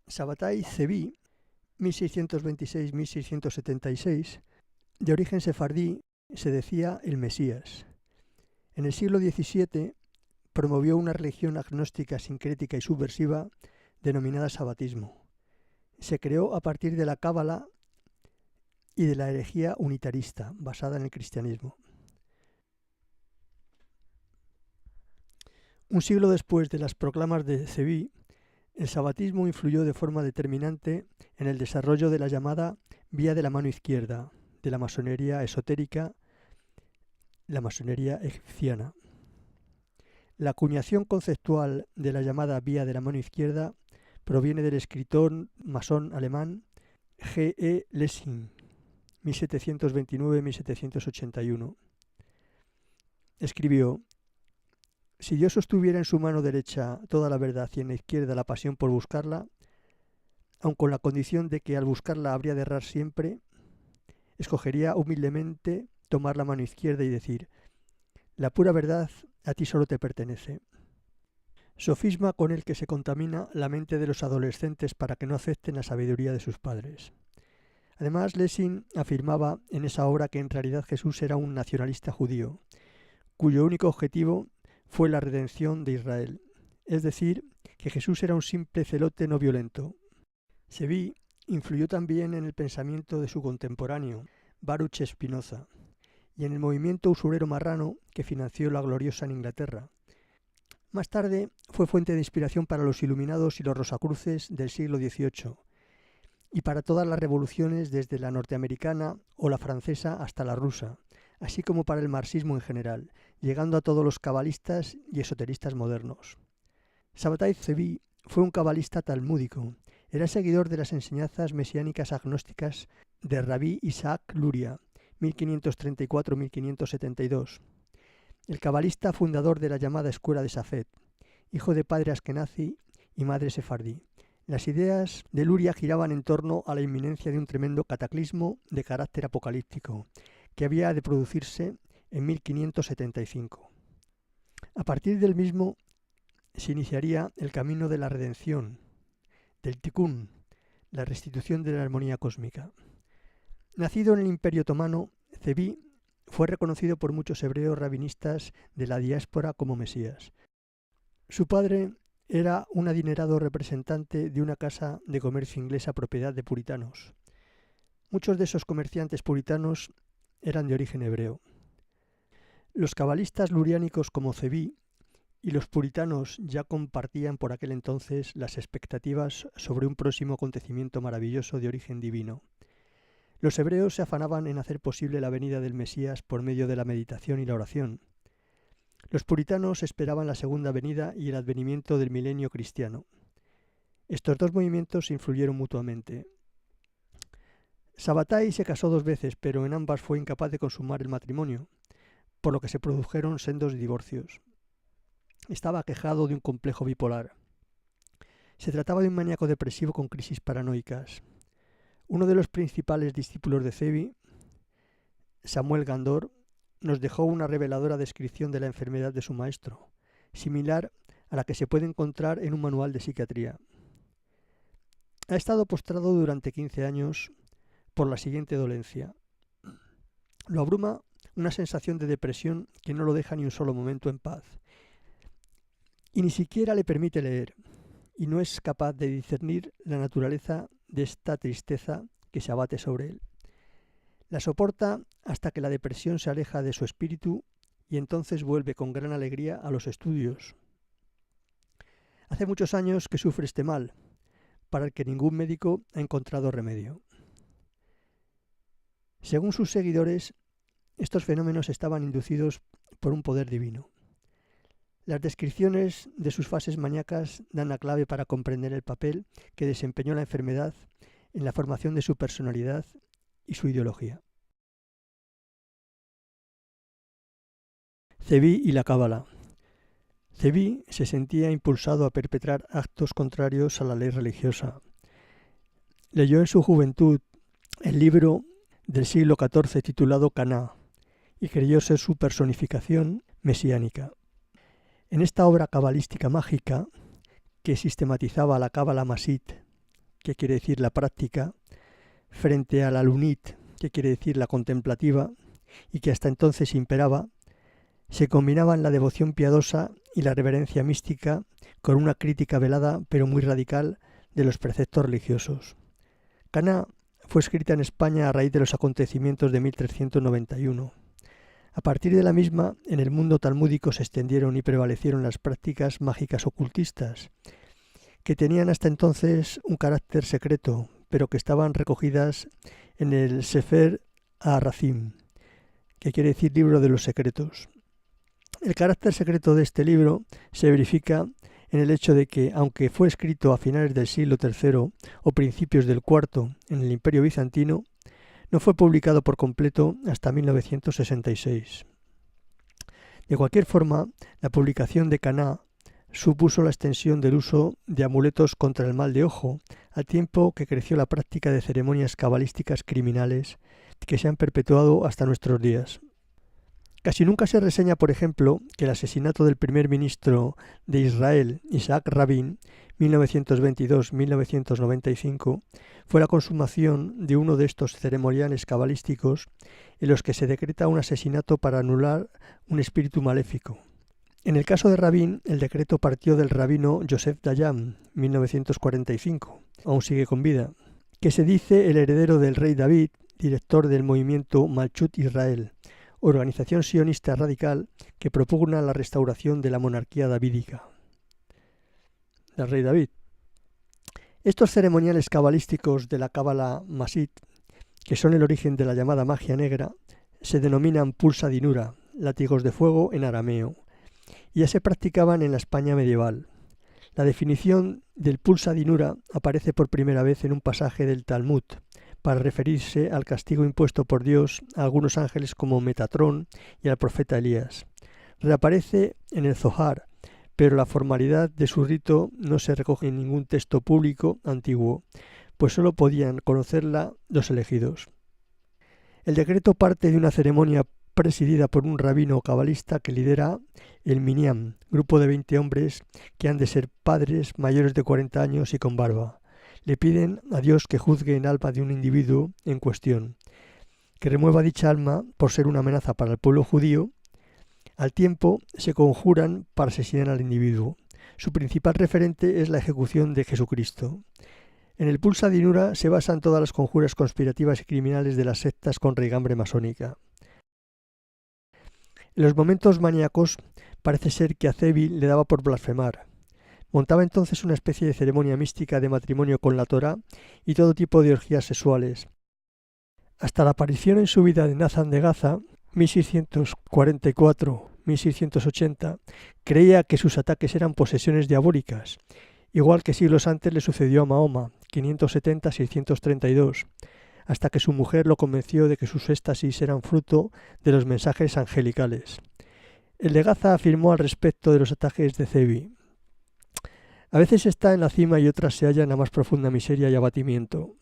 Sabbatai Zevi, 1626-1676, de origen sefardí, se decía el Mesías. En el siglo XVII promovió una religión agnóstica, sincrética y subversiva denominada sabatismo. Se creó a partir de la cábala y de la herejía unitarista, basada en el cristianismo. Un siglo después de las proclamas de Zevi, el sabatismo influyó de forma determinante en el desarrollo de la llamada vía de la mano izquierda, de la masonería esotérica, la masonería egipciana. La acuñación conceptual de la llamada vía de la mano izquierda proviene del escritor masón alemán G. E. Lessing, 1729-1781. Escribió: si Dios sostuviera en su mano derecha toda la verdad y en la izquierda la pasión por buscarla, aun con la condición de que al buscarla habría de errar siempre, escogería humildemente tomar la mano izquierda y decir: la pura verdad a ti solo te pertenece. Sofisma con el que se contamina la mente de los adolescentes para que no acepten la sabiduría de sus padres. Además, Lessing afirmaba en esa obra que en realidad Jesús era un nacionalista judío, cuyo único objetivo fue la redención de Israel, es decir, que Jesús era un simple celote no violento. Zevi influyó también en el pensamiento de su contemporáneo, Baruch Spinoza, y en el movimiento usurero marrano que financió la gloriosa en Inglaterra. Más tarde fue fuente de inspiración para los iluminados y los rosacruces del siglo XVIII, y para todas las revoluciones desde la norteamericana o la francesa hasta la rusa, así como para el marxismo en general, llegando a todos los cabalistas y esoteristas modernos. Sabbatai Zevi fue un cabalista talmúdico. Era seguidor de las enseñanzas mesiánicas agnósticas de Rabí Isaac Luria, 1534-1572. El cabalista fundador de la llamada Escuela de Safed, hijo de padre askenazi y madre sefardí. Las ideas de Luria giraban en torno a la inminencia de un tremendo cataclismo de carácter apocalíptico, que había de producirse en 1575. A partir del mismo se iniciaría el camino de la redención, del tikkun, la restitución de la armonía cósmica. Nacido en el Imperio Otomano, Zevi fue reconocido por muchos hebreos rabinistas de la diáspora como Mesías. Su padre era un adinerado representante de una casa de comercio inglesa propiedad de puritanos. Muchos de esos comerciantes puritanos eran de origen hebreo. Los cabalistas luriánicos como Zevi y los puritanos ya compartían por aquel entonces las expectativas sobre un próximo acontecimiento maravilloso de origen divino. Los hebreos se afanaban en hacer posible la venida del Mesías por medio de la meditación y la oración. Los puritanos esperaban la segunda venida y el advenimiento del milenio cristiano. Estos dos movimientos se influyeron mutuamente. Sabbatai se casó 2 veces, pero en ambas fue incapaz de consumar el matrimonio, por lo que se produjeron sendos divorcios. Estaba aquejado de un complejo bipolar. Se trataba de un maníaco depresivo con crisis paranoicas. Uno de los principales discípulos de Zevi, Samuel Gandor, nos dejó una reveladora descripción de la enfermedad de su maestro, similar a la que se puede encontrar en un manual de psiquiatría. Ha estado postrado durante 15 años por la siguiente dolencia. Lo abruma una sensación de depresión que no lo deja ni un solo momento en paz, y ni siquiera le permite leer, y no es capaz de discernir la naturaleza de esta tristeza que se abate sobre él. La soporta hasta que la depresión se aleja de su espíritu y entonces vuelve con gran alegría a los estudios. Hace muchos años que sufre este mal, para el que ningún médico ha encontrado remedio. Según sus seguidores, estos fenómenos estaban inducidos por un poder divino. Las descripciones de sus fases maníacas dan la clave para comprender el papel que desempeñó la enfermedad en la formación de su personalidad y su ideología. Zevi y la cábala. Zevi se sentía impulsado a perpetrar actos contrarios a la ley religiosa. Leyó en su juventud el libro del siglo XIV titulado Caná y creyó ser su personificación mesiánica. En esta obra cabalística mágica, que sistematizaba la cábala masít, que quiere decir la práctica, frente a la lunit, que quiere decir la contemplativa, y que hasta entonces imperaba, se combinaban la devoción piadosa y la reverencia mística con una crítica velada pero muy radical de los preceptos religiosos. Caná fue escrita en España a raíz de los acontecimientos de 1391. A partir de la misma, en el mundo talmúdico se extendieron y prevalecieron las prácticas mágicas ocultistas, que tenían hasta entonces un carácter secreto, pero que estaban recogidas en el Sefer HaRazim, que quiere decir libro de los secretos. El carácter secreto de este libro se verifica en el hecho de que, aunque fue escrito a finales del siglo III o principios del IV en el Imperio Bizantino, no fue publicado por completo hasta 1966. De cualquier forma, la publicación de Caná supuso la extensión del uso de amuletos contra el mal de ojo, al tiempo que creció la práctica de ceremonias cabalísticas criminales que se han perpetuado hasta nuestros días. Casi nunca se reseña, por ejemplo, que el asesinato del primer ministro de Israel, Isaac Rabin, 1922-1995, fue la consumación de uno de estos ceremoniales cabalísticos en los que se decreta un asesinato para anular un espíritu maléfico. En el caso de Rabin, el decreto partió del rabino Yosef Dayan, 1945, aún sigue con vida, que se dice el heredero del rey David, director del movimiento Malchut Israel, organización sionista radical que propugna la restauración de la monarquía davídica del rey David. Estos ceremoniales cabalísticos de la Cábala Masit, que son el origen de la llamada magia negra, se denominan pulsa dinura, látigos de fuego en arameo, y ya se practicaban en la España medieval. La definición del pulsa dinura aparece por primera vez en un pasaje del Talmud, para referirse al castigo impuesto por Dios a algunos ángeles como Metatrón y al profeta Elías. Reaparece en el Zohar, pero la formalidad de su rito no se recoge en ningún texto público antiguo, pues solo podían conocerla los elegidos. El decreto parte de una ceremonia presidida por un rabino cabalista que lidera el Minyan, grupo de 20 hombres que han de ser padres mayores de 40 años y con barba. Le piden a Dios que juzgue el alma de un individuo en cuestión, que remueva dicha alma por ser una amenaza para el pueblo judío. Al tiempo se conjuran para asesinar al individuo. Su principal referente es la ejecución de Jesucristo. En el pulsa dinura se basan todas las conjuras conspirativas y criminales de las sectas con raigambre masónica. En los momentos maníacos parece ser que a Zevi le daba por blasfemar. Montaba entonces una especie de ceremonia mística de matrimonio con la Torá y todo tipo de orgías sexuales. Hasta la aparición en su vida de Nathan de Gaza, 1644-1680, creía que sus ataques eran posesiones diabólicas, igual que siglos antes le sucedió a Mahoma, 570-632, hasta que su mujer lo convenció de que sus éxtasis eran fruto de los mensajes angelicales. El de Gaza afirmó al respecto de los ataques de Zevi: a veces está en la cima y otras se halla en la más profunda miseria y abatimiento.